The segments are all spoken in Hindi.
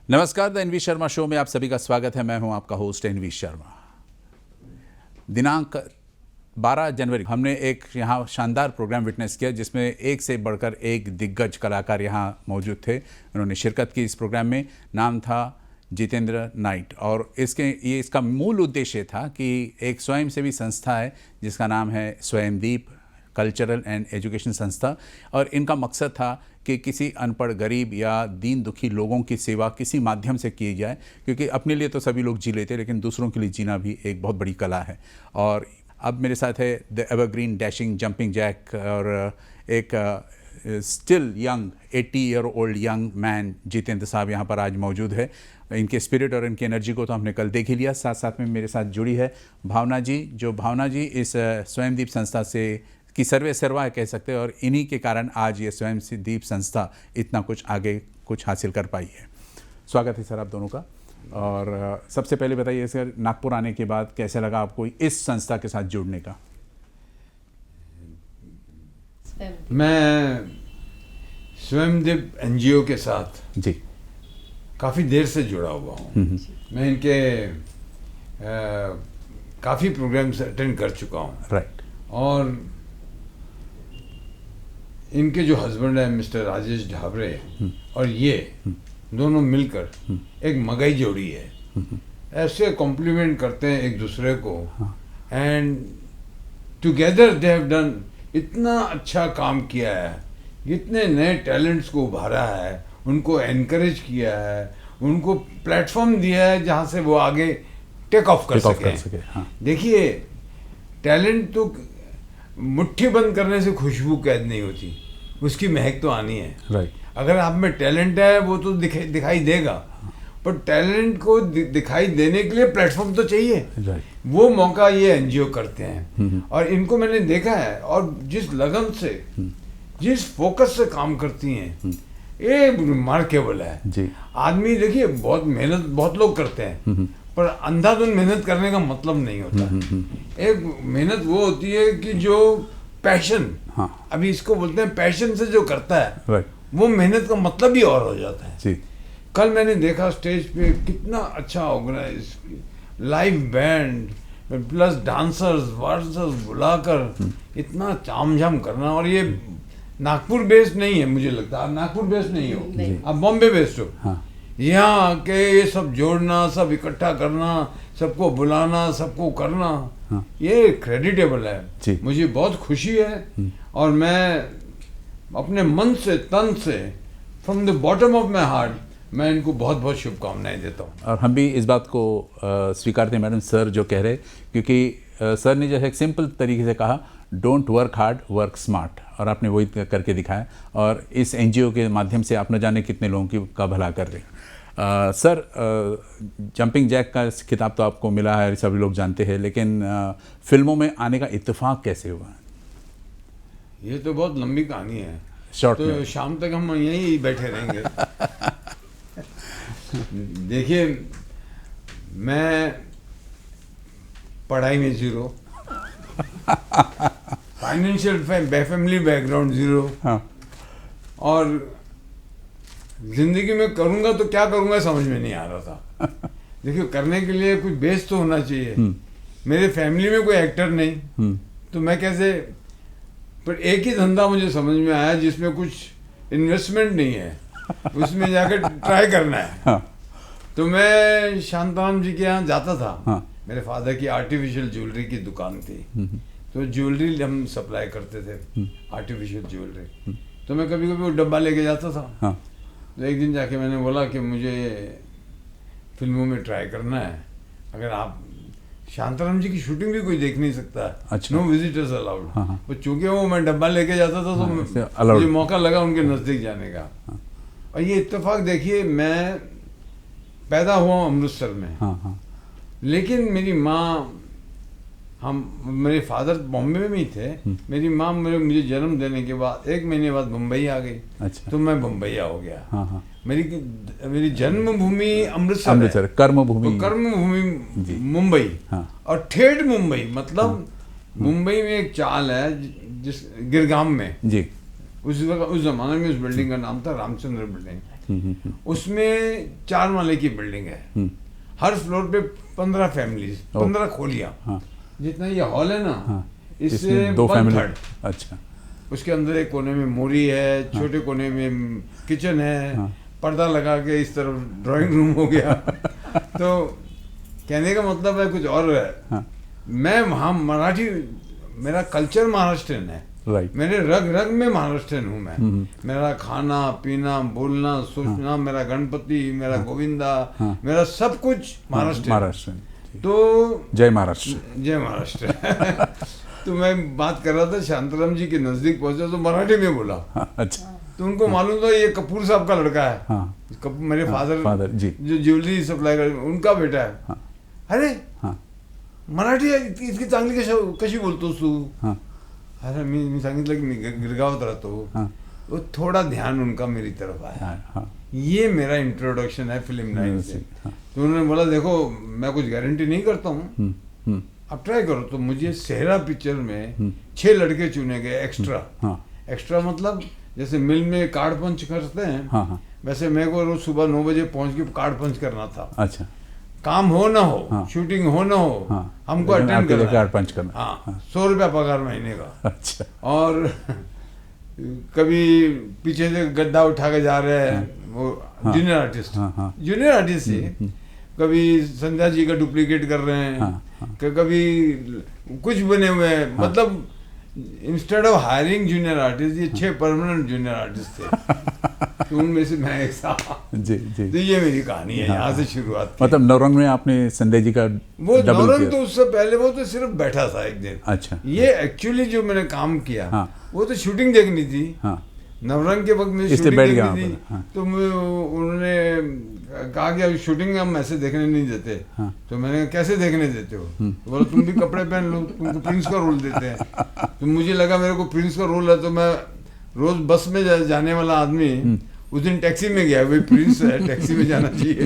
नमस्कार, द एनवी शर्मा शो में आप सभी का स्वागत है। मैं हूं आपका होस्ट एनवी शर्मा। दिनांक 12 जनवरी हमने एक यहाँ शानदार प्रोग्राम विटनेस किया जिसमें एक से बढ़कर एक दिग्गज कलाकार यहाँ मौजूद थे। उन्होंने शिरकत की इस प्रोग्राम में। नाम था जितेंद्र नाइट और इसका मूल उद्देश्य था कि एक स्वयंसेवी संस्था है जिसका नाम है स्वयंदीप कल्चरल एंड एजुकेशन संस्था, और इनका मकसद था कि किसी अनपढ़ गरीब या दीन दुखी लोगों की सेवा किसी माध्यम से की जाए, क्योंकि अपने लिए तो सभी लोग जी लेते लेकिन दूसरों के लिए जीना भी एक बहुत बड़ी कला है। और अब मेरे साथ है the evergreen dashing jumping jack और एक still young 80 year old young man Jitendra साहब यहाँ पर आज मौजूद है। इनके स्पिरिट और इनकी एनर्जी को तो हमने कल देख ही लिया। साथ साथ में मेरे साथ जुड़ी है भावना जी इस स्वयंदीप संस्था से की सर्वे सर्वा कह सकते हैं, और इन्हीं के कारण आज ये स्वयंदीप संस्था इतना कुछ आगे हासिल कर पाई है। स्वागत है सर आप दोनों का। और सबसे पहले बताइए सर, नागपुर आने के बाद कैसे लगा आपको इस संस्था के साथ जुड़ने का? मैं स्वयंदीप एनजीओ के साथ जी काफ़ी देर से जुड़ा हुआ हूँ। मैं इनके काफ़ी प्रोग्राम्स अटेंड कर चुका हूँ। राइट। और इनके जो हस्बैंड है मिस्टर राजेश ढाबरे और ये दोनों मिलकर एक मगई जोड़ी है। ऐसे कॉम्प्लीमेंट करते हैं एक दूसरे को, and together they have done इतना अच्छा काम किया है, इतने नए टैलेंट्स को उभारा है, उनको एनकरेज किया है, उनको प्लेटफॉर्म दिया है जहाँ से वो आगे टेक ऑफ कर सके। हाँ। देखिए, टैलेंट तो मुट्ठी बंद करने से खुशबू कैद नहीं होती, उसकी महक तो आनी है। राइट। अगर आप में टैलेंट है वो तो दिखाई देगा, पर टैलेंट को दिखाई देने के लिए प्लेटफॉर्म तो चाहिए। राइट। वो मौका ये एनजीओ करते हैं, और इनको मैंने देखा है, और जिस लगन से जिस फोकस से काम करती हैं, ये रिमार्केबल है जी। आदमी देखिए, बहुत मेहनत बहुत लोग करते हैं, पर अंधाधुंध मेहनत करने का मतलब नहीं होता। एक मेहनत वो होती है कि जो पैशन, हाँ। अभी इसको बोलते हैं पैशन से जो करता है, राइट। वो मेहनत का मतलब ही और हो जाता है। जी। कल मैंने देखा स्टेज पे कितना अच्छा organise, live band plus dancers वार्सर्स बुलाकर इतना तामझाम करना। और ये नागपुर बेस्ड नहीं है, मुझे लगता है आप नागपुर बेस्ड नहीं हो, आप बॉम्बे बेस्ड हो। हाँ। यहाँ आके ये सब जोड़ना, सब इकट्ठा करना, सबको बुलाना, सबको करना, हाँ। ये क्रेडिटेबल है जी। मुझे बहुत खुशी है, और मैं अपने मन से तन से from the bottom of my heart मैं इनको बहुत बहुत शुभकामनाएं देता हूँ। और हम भी इस बात को स्वीकारते हैं मैडम, सर जो कह रहे, क्योंकि सर ने जो है एक सिंपल तरीके से कहा, don't work hard work smart, और आपने वही करके दिखाया। और इस एनजीओ के माध्यम से आप न जाने कितने लोगों का भला कर रहे हैं। सर, जंपिंग जैक का खिताब तो आपको मिला है, सभी लोग जानते हैं, लेकिन फिल्मों में आने का इत्तेफाक कैसे हुआ? ये तो बहुत लंबी कहानी है, शॉर्ट तो में। शाम तक हम यहीं बैठे रहेंगे। देखिए, मैं पढ़ाई में zero, financial family background zero, हाँ। और जिंदगी में करूंगा तो क्या करूंगा समझ में नहीं आ रहा था। देखिए, करने के लिए कुछ बेस तो होना चाहिए। मेरे फैमिली में कोई एक्टर नहीं, तो मैं कैसे, पर एक ही धंधा मुझे समझ में आया जिसमें कुछ इन्वेस्टमेंट नहीं है, उसमें जाकर ट्राई करना है। हाँ। तो मैं शांताराम जी के यहाँ जाता था। हाँ। मेरे फादर की आर्टिफिशियल ज्वेलरी की दुकान थी, तो ज्वेलरी हम सप्लाई करते थे, आर्टिफिशियल ज्वेलरी। तो मैं कभी कभी वो डब्बा लेके जाता था। हाँ। तो एक दिन जाके मैंने बोला कि मुझे फिल्मों में ट्राई करना है, अगर आप, शांताराम जी की शूटिंग भी कोई देख नहीं सकता, अच्छा। No visitors allowed. हाँ, हाँ। तो चूंकि वो मैं डब्बा लेके जाता था, तो allowed। मुझे मौका लगा उनके नज़दीक जाने का। और ये इत्तेफाक देखिए, मैं पैदा हुआ अमृतसर में, हाँ। हाँ। लेकिन मेरी माँ, मेरे फादर बॉम्बे में ही थे, मेरी माँ मुझे जन्म देने के बाद 1 महीने बाद मुंबई आ गई। अच्छा। तो मैं मुंबईया हो गया। हाँ। हाँ। मेरी जन्मभूमि अमृतसर, कर्मभूमि। तो कर्मभूमि मुंबई। हाँ। और ठेठ मुंबई, मतलब मुंबई में एक चाल है जिस गिरगाम में, जी। उस जमाने में उस बिल्डिंग का नाम था रामचंद्र बिल्डिंग। उसमें 4 माले की बिल्डिंग है, हर फ्लोर पे 15 फैमिलीज, 15 खोलियां। हाँ। जितना ये हॉल है ना, हाँ। इससे इसमें 2 1/3। फैमिली। अच्छा। उसके अंदर एक कोने में मोरी है, छोटे कोने में किचन है, हाँ। पर्दा लगा के इस तरफ ड्राइंग रूम हो गया। तो कहने का मतलब है कुछ और है। हाँ। मैं वहाँ मराठी, मेरा कल्चर महाराष्ट्रियन है, राइट। मेरे रग रग में महाराष्ट्रियन हूँ मैं। मेरा खाना पीना, बोलना, सोचना, मेरा गणपति, मेरा गोविंदा, मेरा सब कुछ महाराष्ट्र। तो जय महाराष्ट्र। जय महाराष्ट्र। तो मैं बात कर रहा था, शांताराम जी के नजदीक पहुंचा तो मराठी में बोला। अच्छा। तो उनको मालूम था ये कपूर साहब का लड़का है। हाँ। मेरे फादर जी, जो ज्वेलरी सप्लाई कर, उनका बेटा है। हाँ। अरे हाँ। मराठी इतकी चांगली कशी बोलतोस तू? हाँ। अरे मी सांगितलं की मी गिरगावात राहतो। हाँ। वो थोड़ा ध्यान उनका मेरी तरफ आया। हाँ। हाँ। ये मेरा इंट्रोडक्शन है फिल्म लाइन से। हाँ। तो उन्होंने बोला देखो मैं कुछ गारंटी नहीं करता हूँ, अब ट्राई करो। तो मुझे सेहरा पिक्चर में 6 लड़के चुने गए एक्स्ट्रा। हाँ। एक्स्ट्रा मतलब जैसे मिल में कार्ड पंच करते हैं, हाँ। हाँ। वैसे मेरे को रोज सुबह 9 बजे पहुंच के कार्ड पंच करना था। अच्छा। काम हो ना हो, हाँ। शूटिंग हो ना हो, हाँ। हमको लेकिन अटेंड आपके लिए करना कार्ड है। पंच करना। हाँ, 100 रुपया पगार महीने का। अच्छा। और कभी पीछे से गद्दा उठा के जा रहे हैं, वो जूनियर आर्टिस्ट, हाँ। हाँ। जूनियर आर्टिस्ट से कभी संध्या जी का डुप्लीकेट कर रहे हैं। हाँ। कभी कुछ बने हुए हैं। मतलब instead of hiring junior artist, ये 6 परमानेंट जूनियर आर्टिस्ट थे। तो उनमें से मैं एक था। जी जी। तो ये मेरी कहानी है, यहाँ से शुरुआत की। मतलब नवरंग में आपने संजय जी का वो डबल नवरंग किया। तो उससे पहले वो तो सिर्फ बैठा था एक दिन। अच्छा। ये एक्चुअली जो मैंने काम किया, हाँ। वो तो शूटिंग देखनी थी। हाँ। नवरंग के वक्त में इसलिए शूटिंग बैठ गया देखनी वहाँ थी। पर। हाँ। तो उन्होंने कहा कि अब शूटिंग हम ऐसे देखने नहीं देते। हाँ। तो मैंने कहा, कैसे देखने देते हो? तो बोला तुम भी कपड़े पहन लो, तुमको प्रिंस का रोल देते हैं। तो मुझे लगा मेरे को प्रिंस का रोल है, तो मैं रोज बस में जाने वाला आदमी उस दिन टैक्सी में गया, भाई प्रिंस है टैक्सी में जाना चाहिए।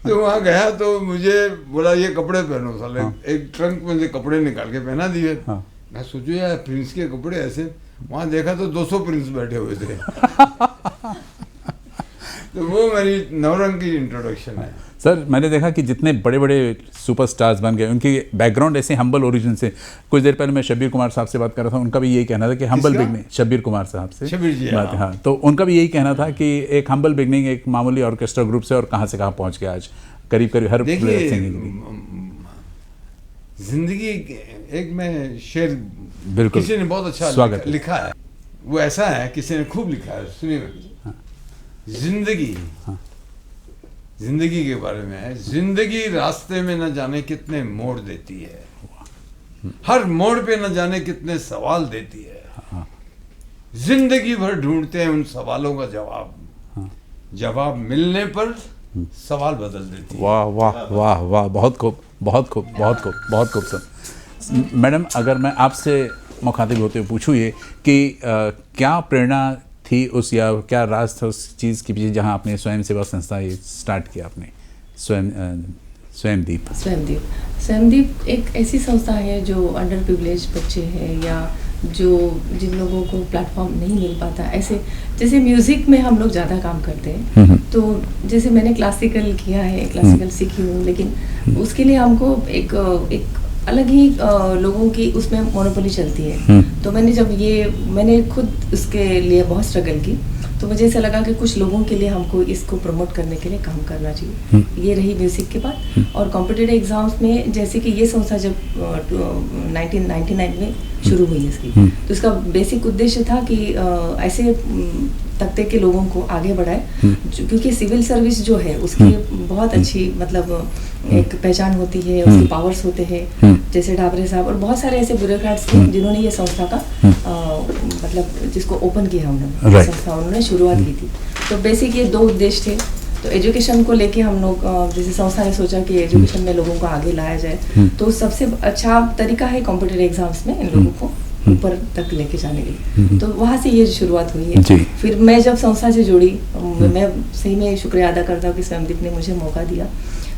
तो वहाँ गया तो मुझे बोला ये कपड़े पहनो साले। हाँ। एक ट्रंक में से कपड़े निकाल के पहना दिए। हाँ। मैं सोचू यार प्रिंस के कपड़े ऐसे, वहाँ देखा तो 200 प्रिंस बैठे हुए थे। तो वो मेरी नवरंग की इंट्रोडक्शन है। सर मैंने देखा कि जितने बड़े बड़े सुपरस्टार्स बन गए उनकी बैकग्राउंड ऐसे हम्बल ओरिजिन से। कुछ देर पहले मैं शब्बीर कुमार साहब से बात कर रहा था, उनका भी यही कहना था कि हम्बल किसका? बिगनिंग। शब्बीर कुमार साहब से शब्बीर जी, बात। हाँ। हाँ। तो उनका भी यही कहना था कि एक हम्बल बिगनिंग, एक मामूली ऑर्केस्ट्रा ग्रुप से, और कहाँ से कहाँ पहुँच गया आज करीब करीब हर देखिए सिंगिंग। जिंदगी एक में शेर बिल्कुल किसी ने बहुत अच्छा स्वागत लिखा है। वो ऐसा है, किसी ने खूब लिखा है, सुनिए। जिंदगी, जिंदगी के बारे में है। जिंदगी रास्ते में न जाने कितने मोड़ देती है, हर मोड़ पे न जाने कितने सवाल देती है। जिंदगी भर ढूंढते हैं उन सवालों का जवाब, जवाब मिलने पर सवाल बदल देती है। वाह वाह वाह वाह, बहुत खूब, बहुत खूब, बहुत खूब, बहुत खूब सर। मैडम अगर मैं आपसे मुखातिब होते हुए पूछूँ ये कि क्या प्रेरणा थी उस, या क्या राज था उस चीज़ के पीछे जहाँ आपने स्वयं सेवा संस्था ये स्टार्ट किया आपने, स्वयंदीप? स्वयंदीप एक ऐसी संस्था है जो अंडर प्रिविलेज बच्चे हैं या जो जिन लोगों को प्लेटफॉर्म नहीं मिल पाता, ऐसे जैसे म्यूज़िक में हम लोग ज़्यादा काम करते हैं। तो जैसे मैंने क्लासिकल किया है, क्लासिकल सीखी हूँ, लेकिन उसके लिए हमको एक अलग ही लोगों की उसमें मोनोपोली चलती है। तो मैंने खुद उसके लिए बहुत स्ट्रगल की। तो मुझे ऐसा लगा कि कुछ लोगों के लिए हमको इसको प्रमोट करने के लिए काम करना चाहिए। ये रही म्यूज़िक के बाद। और कॉम्पिटिटिव एग्ज़ाम्स में जैसे कि ये संस्था जब 1999 में शुरू हुई इसकी, तो इसका बेसिक उद्देश्य था कि ऐसे तबके के लोगों को आगे बढ़ाए, क्योंकि सिविल सर्विस जो है उसकी बहुत अच्छी मतलब एक पहचान होती है, उसके पावर्स होते हैं, जैसे ढाबरे साहब और बहुत सारे ऐसे ब्यूरोक्रेट्स थे जिन्होंने ये संस्था का मतलब जिसको ओपन किया हमने संस्था, उन्होंने शुरुआत की थी। तो बेसिक ये 2 उद्देश्य थे। तो एजुकेशन को लेके हम लोग जैसे संस्था ने सोचा कि एजुकेशन में लोगों को आगे लाया जाए, तो सबसे अच्छा तरीका है कॉम्पिटिटिव एग्जाम्स में इन लोगों को ऊपर तक लेके जाने के लिए। तो वहाँ से ये शुरुआत हुई है। फिर मैं जब संस्था से जुड़ी, मैं सही में शुक्रिया अदा करता हूँ कि स्वयंदीप ने मुझे मौका दिया,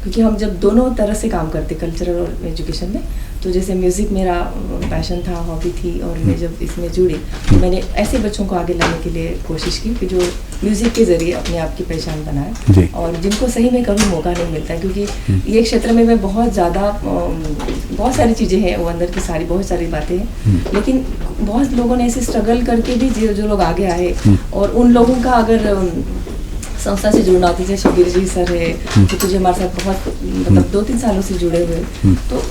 क्योंकि हम जब दोनों तरह से काम करते कल्चरल और एजुकेशन में, तो जैसे म्यूज़िक मेरा पैशन था, हॉबी थी, और मैं जब इसमें जुड़ी तो मैंने ऐसे बच्चों को आगे लाने के लिए कोशिश की कि जो म्यूज़िक के ज़रिए अपने आप की पहचान बनाए, और जिनको सही में कभी मौका नहीं मिलता है, क्योंकि ये क्षेत्र में मैं बहुत ज़्यादा बहुत सारी चीज़ें हैं, वो अंदर की सारी बहुत सारी बातें हैं, लेकिन बहुत लोगों ने ऐसे स्ट्रगल करके भी जो लोग आगे आए, और उन लोगों का अगर संस्था से जुड़ना होती है, जैसे शबीर जी सर है जो तुझे हमारे साथ बहुत मतलब 2-3 सालों से जुड़े हुए, तो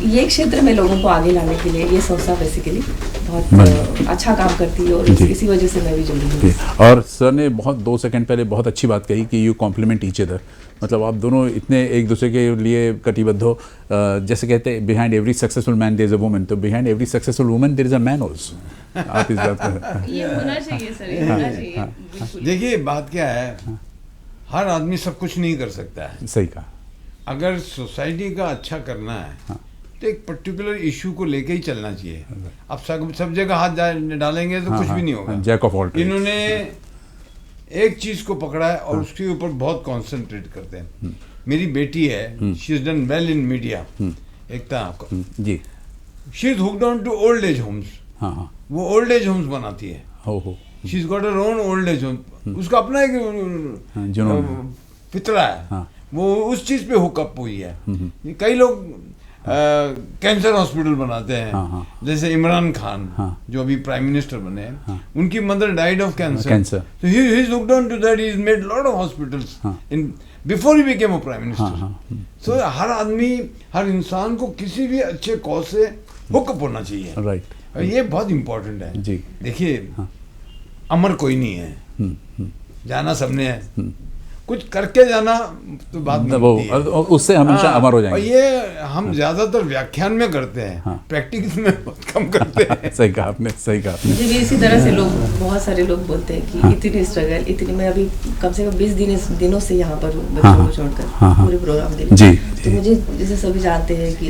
ये क्षेत्र में लोगों को आगे लाने के लिए ये संस्था बेसिकली बहुत अच्छा काम करती है, और इसी वजह से मैं भी जुड़ी हूँ। और सर ने बहुत 2 सेकंड पहले बहुत अच्छी बात कही कि यू कॉम्प्लीमेंट ईच अदर, मतलब आप दोनों इतने एक दूसरे के लिए कटिबद्ध हो। जैसे कहते हैं behind every successful man there is a woman, तो behind every successful woman there is a man also. आप इस बात पर ये होना चाहिए सर, ये होना चाहिए बिल्कुल। देखिए बात क्या है, हर आदमी सब कुछ नहीं कर सकता है। सही कहा। अगर सोसाइटी का अच्छा करना है तो एक पर्टिकुलर इशू को लेके ही चलना चाहिए। अब सब जगह हाथ डालेंगे तो कुछ भी नहीं होगा। Jack of all trades. इन्होंने एक चीज को पकड़ा है और उसके ऊपर बहुत कंसंट्रेट करते हैं। मेरी बेटी है, she is done well in media, Ekta आपको जी, she is hooked on to old age homes. हाँ हाँ, वो ओल्ड एज होम्स बनाती है। हो she is got her own old age home. उसका अपना एक फितरा है। हाँ। वो उस चीज पे हुकअप हुई है। कई लोग कैंसर हॉस्पिटल बनाते हैं। हाँ। जैसे इमरान खान, हाँ। जो अभी प्राइम मिनिस्टर बने हैं, उनकी mother died of cancer. Cancer. So he is hooked on to that. He has made lot of hospitals in before he became a prime minister. So हर आदमी, हर इंसान को किसी भी अच्छे कॉज से हुकअप होना चाहिए। राइट, और ये बहुत इम्पोर्टेंट है जी। देखिए, अमर कोई नहीं है, जाना सबने है, कुछ करके जाना तो बात वो उससे हमेशा अमर हो और जाएंगे। ये हम ज्यादातर व्याख्यान में करते हैं, प्रैक्टिस में बहुत कम करते हैं। सही कहा आपने, सही कहा आपने। मुझे भी इसी तरह से लोग, बहुत सारे लोग बोलते हैं कि इतनी स्ट्रगल, इतनी, मैं अभी कम से कम 20 दिनों से यहाँ पर हूँ बच्चों को छोड़कर पूरे प्रोग्राम के लिए। जी, तो मुझे जैसे सभी जानते हैं कि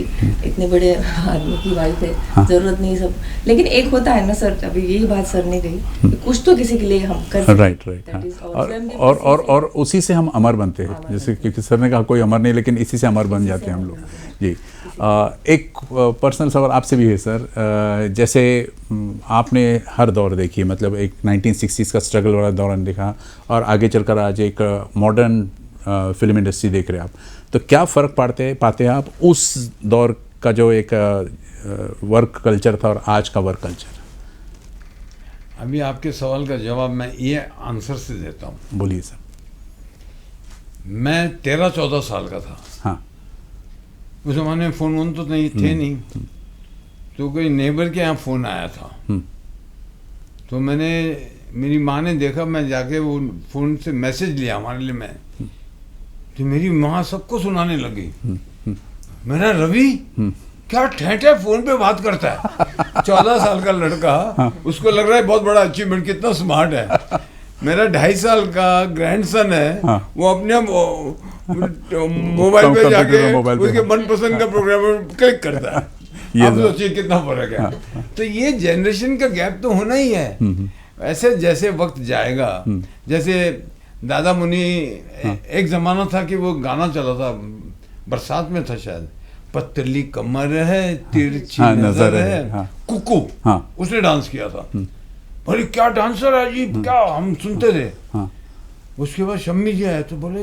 इतने बड़े आदमी की वाइफ है, जरूरत नहीं सब, लेकिन एक होता है ना सर, अभी यही बात सर ने कही, कुछ तो किसी के लिए हम कर सकते हैं। राइट। और उसी से हम अमर बनते हैं। जैसे क्योंकि सर ने कहा कोई अमर नहीं, लेकिन इसी से अमर बन जाते हैं हम लोग। जी, एक पर्सनल सवाल आपसे भी है सर। जैसे आपने हर दौर देखी, मतलब एक 1960s का स्ट्रगल वाला दौरान देखा, और आगे चलकर आज एक मॉडर्न फिल्म इंडस्ट्री देख रहे हैं आप, तो क्या फ़र्क पाते हैं आप उस दौर का जो एक वर्क कल्चर था और आज का वर्क कल्चर? अभी आपके सवाल का जवाब मैं ये आंसर से देता हूँ। बोलिए सर। मैं 13-14 साल का था। हाँ। उस जमाने में फ़ोन तो नहीं थे नहीं, तो कोई नेबर के यहाँ फ़ोन आया था। तो मेरी माँ ने देखा, मैं जाके वो फ़ोन से मैसेज लिया हमारे लिए। मैं तो मेरी माँ सबको सुनाने लगी, मेरा रवि क्या ठेठे फोन पे बात करता है। 14 साल का लड़का, उसको लग रहा है बहुत बड़ा अचीवमेंट, कितना स्मार्ट है। मेरा 2.5 साल का ग्रैंडसन है, वो अपने मोबाइल पे जाके उसके मनपसंद का प्रोग्राम क्लिक करता है। आप सोचिए कितना फर्क है। तो ये जनरेशन का गैप तो होना ही है। ऐसे जैसे वक्त जाएगा, जैसे दादा मुनि, एक जमाना था कि वो गाना चला था, बरसात में था शायद, पतली कमर है, तिरछी नजर है, कुकू, उसने डांस किया था। बोले क्या डांसर है जी, क्या, हम सुनते थे। उसके बाद शम्मी जी आए तो बोले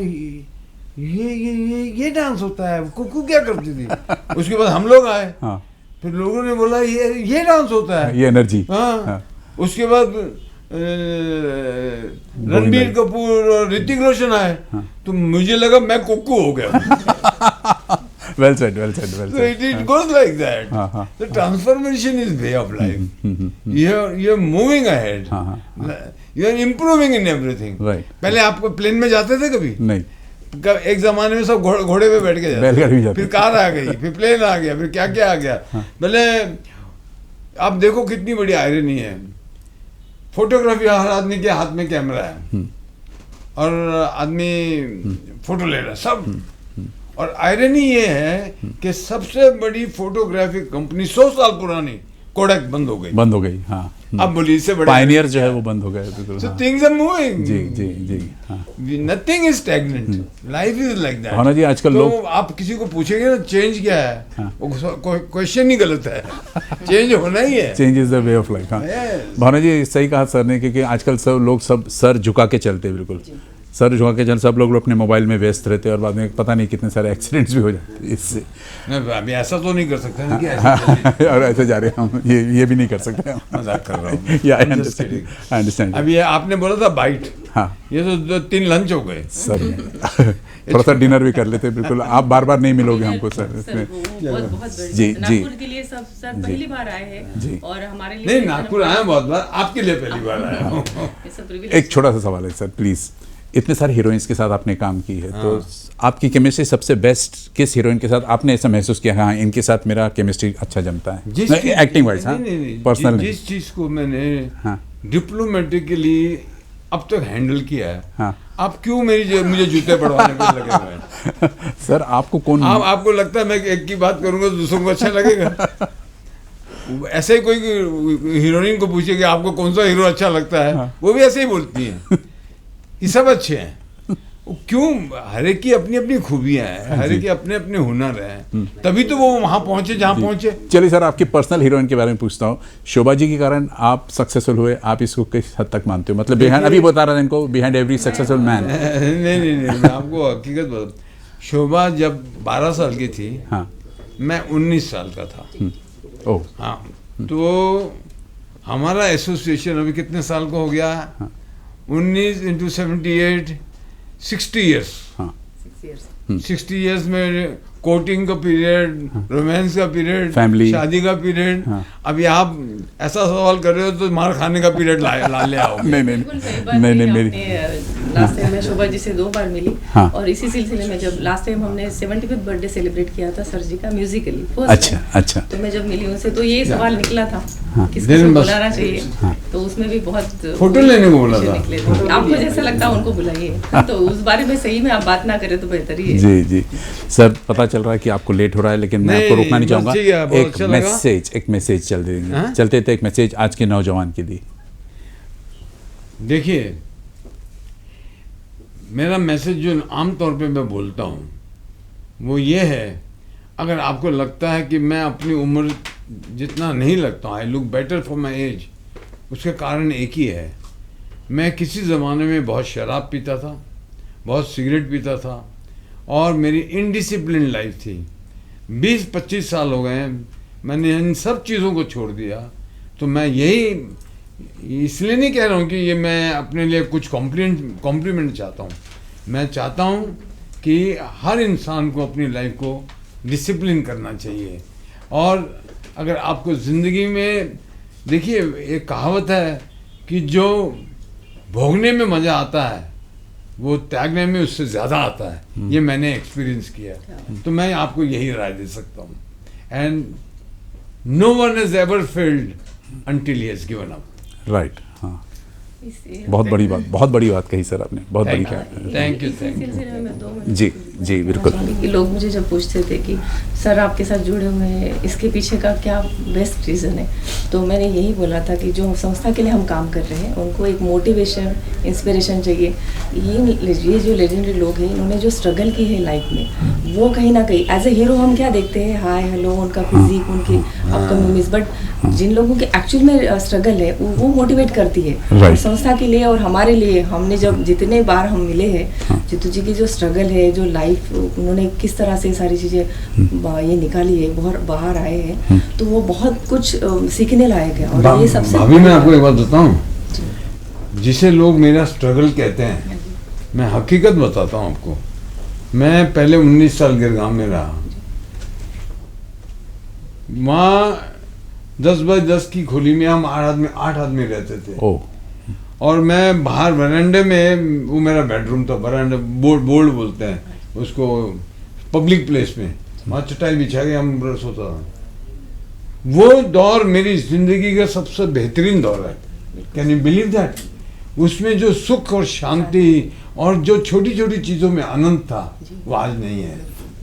ये डांस होता है, कुकू क्या करती थी। उसके बाद हम लोग आए, फिर लोगों ने बोला ये डांस होता है, ये एनर्जी। हाँ। उसके बाद रणबीर कपूर और ऋतिक रोशन आए, तो मुझे लगा मैं कुकू हो गया। Well said. So it goes like that. The transformation is way of life. You're moving ahead. You're improving in everything. Right. पहले आपको प्लेन में जाते थे कभी? नहीं. एक जमाने में सब घोड़े पे बैठ के जाते, फिर कार आ गई, फिर प्लेन आ गया, फिर क्या क्या आ गया। पहले आप देखो कितनी बड़ी आयरनी है, फोटोग्राफी, हर आदमी के हाथ में कैमरा है और आदमी फोटो ले रहा है सब। और आयरनी ये है कि सबसे बड़ी फोटोग्राफी कंपनी 100 साल पुरानी कोडक बंद हो गई। हाँ। अब बोलिए इससे बड़े पायनियर जो है वो बंद हो गए बिल्कुल। So हाँ। things are moving. जी हाँ। Nothing is stagnant. Life is like that. भावना जी आजकल तो लोग आप किसी को पूछेंगे ना चेंज क्या है, हाँ। वो क्वेश्चन ही गलत है। चेंज होना ही है। Change is the way of life. हाँ Yes. भावना जी सही कहा सर ने, क्योंकि आजकल सब लोग सब सर झुका के चलते हैं बिल्कुल। सर झुका के चल, सब लोग अपने मोबाइल में व्यस्त रहते हैं और बाद में पता नहीं कितने सारे एक्सीडेंट्स भी हो जाते हैं इससे। नहीं, अभी ऐसा तो नहीं कर सकते ना कि ऐसे और ऐसे जा रहे हैं हम, ये भी नहीं कर सकते हम। मजाक कर रहा हूँ। या आई I'm just understand, kidding. I understand. अब ये आपने बोला था बाइट, हाँ ये तो 3 लंच हो गए। सर थोड़ा सा डिनर भी कर लेते बिल्कुल। आप बार बार नहीं मिलोगे हमको सर सर इसमें। वो बहुत जी, जी। नागपुर के लिए सब सर पहली बार आए जी। हैं और हमारे लिए नहीं, नागपुर आया बहुत बार, आपके लिए पहली बार आया हूँ। ये सब privilege एक छोटा सा सवाल है सर प्लीज, इतने सारे हीरोइंस के साथ आपने काम की है, तो आपकी केमिस्ट्री सबसे बेस्ट किस हीरोइन के साथ आपने ऐसा महसूस किया, हाँ इनके साथ मेरा केमिस्ट्री अच्छा जमता है एक्टिंग वाइज? हाँ पर्सनल जिस चीज को मैंने हाँ डिप्लोमेटिकली अब तक हैंडल किया है, हाँ आप क्यों मुझे जूते पड़वाने पे लगे हुए हैं? सर आपको कौन आपको लगता है मैं एक की बात करूंगा तो दूसरों को अच्छा लगेगा? ऐसे ही कोई हीरोइन को पूछिए कि आपको कौन सा हीरो अच्छा लगता है, हाँ। वो भी ऐसे ही बोलती हैं ये सब अच्छे हैं। क्यों? हर एक की अपनी अपनी खूबियां हैं, हर एक के अपने अपने हुनर हैं, तभी तो वो वहां पहुंचे जहां पहुंचे। चलिए सर आपकी पर्सनल हीरोइन के बारे में पूछता हूँ। शोभा जी के कारण आप सक्सेसफुल हुए, आप इसको किस हद तक मानते हो? मतलब बिहाइंड, अभी बता रहा था इनको, बिहाइंड एवरी सक्सेसफुल मैन। नहीं, मैं आपको हकीकत बता, शोभा जब 12 साल की थी, हाँ मैं 19 साल का था। ओह हाँ, तो हमारा एसोसिएशन अभी कितने साल का हो गया? 19 into 78 60 years। हाँ 6 years 60 years में कोटिंग का पीरियड, रोमांस का पीरियड, Family। शादी का पीरियड। हाँ। अभी आप ऐसा सवाल कर रहे हो तो मार खाने का पीरियड ला ले आओ। नहीं बिल्कुल सही बात नहीं कही मेरी आपने। लास्ट टाइम मैं शोभा जी से 2 बार मिली हाँ। और इसी सिलसिले में जब लास्ट टाइम हमने 75th बर्थडे सेलिब्रेट किया था सर जी का म्यूजिकली, अच्छा अच्छा तो मैं जब मिली उनसे तो ये सवाल निकला था हाँ। किसको दिन बस- बुलाना चाहिए, हाँ। तो उसमें भी बहुत फोटो लेने को बोला विषय था। निकले थे। आपको जैसा लगता है उनको बुलाइए। तो उस बारे में सही में आप बात ना करें तो बेहतर ही है। जी जी सर, पता चल रहा है कि आपको लेट हो रहा है, लेकिन मैं आपको नहीं, रोकना नहीं बस चाहूंगा। ठीक है, बहुत एक अच्छा लगा। एक मैसेज चल देंगे, हाँ? चलते थे एक मैसेज आज के नौजवान के लिए। देखिए, मेरा मैसेज जो आमतौर पे मैं बोलता हूँ वो ये है, अगर आपको लगता है कि मैं अपनी उम्र जितना नहीं लगता, I look better for my age, उसका कारण एक ही है, मैं किसी ज़माने में बहुत शराब पीता था, बहुत सिगरेट पीता था और मेरी इनडिसिप्लिन लाइफ थी। 20-25 साल हो गए हैं, मैंने इन सब चीज़ों को छोड़ दिया। तो मैं यही इसलिए नहीं कह रहा हूँ कि ये मैं अपने लिए कुछ कॉम्प्लीमेंट चाहता हूँ। मैं चाहता हूँ कि हर इंसान को अपनी लाइफ को डिसिप्लिन करना चाहिए। और अगर आपको ज़िंदगी में, देखिए एक कहावत है कि जो भोगने में मज़ा आता है वो त्यागने में उससे ज़्यादा आता है। ये मैंने एक्सपीरियंस किया है, तो मैं आपको यही राय दे सकता हूँ। And no one has ever failed until he has given up. Right हाँ, बहुत बड़ी बात कही सर आपने, बहुत बड़ी कहा। Thank you. सिलसिले में मैं 2 मिनट जी जी बिल्कुल। कि लोग मुझे जब पूछते थे कि सर आपके साथ जुड़े हुए हैं, इसके पीछे का क्या बेस्ट रीज़न है, तो मैंने यही बोला था कि जो संस्था के लिए हम काम कर रहे हैं उनको एक मोटिवेशन, इंस्पिरेशन चाहिए। ये जो लेजेंडरी लोग हैं, इन्होंने जो स्ट्रगल की है लाइफ में, वो कहीं ना कहीं एज ए हीरो हम क्या देखते हैं, हाय हेलो, उनका फिजिक, उनकी अपकमिंग मूवीज, बट जिन लोगों के एक्चुअल में स्ट्रगल है वो मोटिवेट करती है। Right. संस्था के लिए और हमारे लिए, हमने जब जितने बार हम मिले हैं, जितू जी की जो स्ट्रगल है, जो लाइफ उन्होंने किस तरह से सारी चीज़ें ये निकाली है, बाहर आए हैं, तो वो बहुत कुछ सीखने लायक है। और ये सबसे भाभी, मैं आपको एक बात बताऊं, जिसे लोग मेरा स्ट्रगल कहते हैं, मैं हकीकत बताता हूं आपको। मैं पहले 19 साल गिरगांव में रहा, वहाँ 10x10 की खोली में हम 8 आदमी रहते थे। ओह और मैं बाहर वरांडे में, वो मेरा बेडरूम था, वरांडा बोर्ड बोलते हैं उसको, पब्लिक प्लेस में, वहाँ चटाई बिछा के हम ब्रश होता था। वो दौर मेरी जिंदगी का सबसे बेहतरीन दौर है। Can you believe that? उसमें जो सुख और शांति और जो छोटी छोटी चीज़ों में आनंद था, वो आज नहीं है।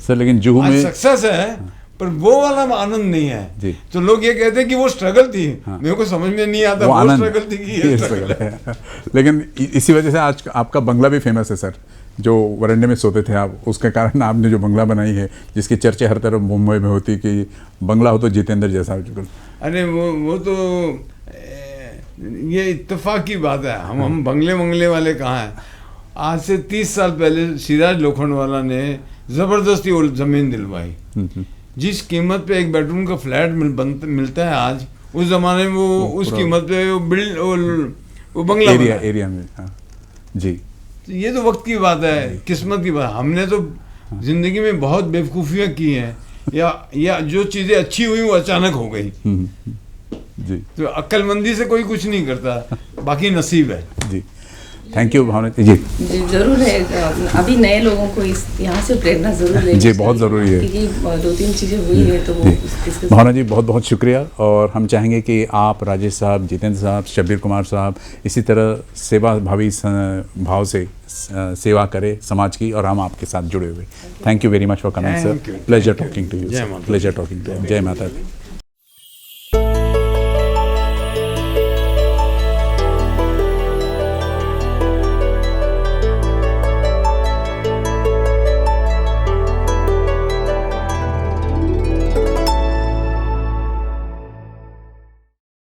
सर, लेकिन जुहू आज में सक्सेस है, पर वो वाला आनंद नहीं है। जी। तो लोग ये कहते हैं कि वो स्ट्रगल थी, मेरे को समझ में नहीं आता वो आनंद स्ट्रगल थी कि ये ये struggle स्ट्रगल है। है। लेकिन इसी वजह से आज आपका बंगला भी फेमस है सर, जो वरंडे में सोते थे आप, उसके कारण आपने जो बंगला बनाई है, जिसकी चर्चा हर तरफ मुंबई में होती कि बंगला हो तो जितेंद्र जैसा। अरे वो तो ये इत्तेफाक की बात है। हम बंगले वाले कहाँ हैं। आज से 30 साल पहले सिराज लोखंडवाला ने ज़बरदस्ती वो ज़मीन दिलवाई। जिस कीमत पे एक बेडरूम का फ्लैट मिलता है आज, उस जमाने में वो उस कीमत पे वो बंगला एरिया में। हाँ जी। तो ये तो वक्त की बात है, किस्मत की बात। हमने तो जिंदगी में बहुत बेवकूफ़ियाँ की हैं, या जो चीज़ें अच्छी हुई वो अचानक हो गई। जी। तो अक्लमंदी से कोई कुछ नहीं करता, बाकी नसीब है। जी, थैंक यू भावना जी। जी जरूर है। अभी नए लोगों को इस यहाँ से प्रेरणा जरूर लेनी जी, बहुत ज़रूरी है, क्योंकि 2-3 चीज़ें हुई है तो वो इसके भावना जी बहुत बहुत शुक्रिया। और हम चाहेंगे कि आप, राजेश साहब, जितेंद्र साहब, शब्बीर कुमार साहब इसी तरह सेवा भावी भाव से सेवा करें समाज की, और हम आपके साथ जुड़े हुए। Thank you very much for coming sir. Pleasure talking to you. Pleasure talking to you. जय माता दी।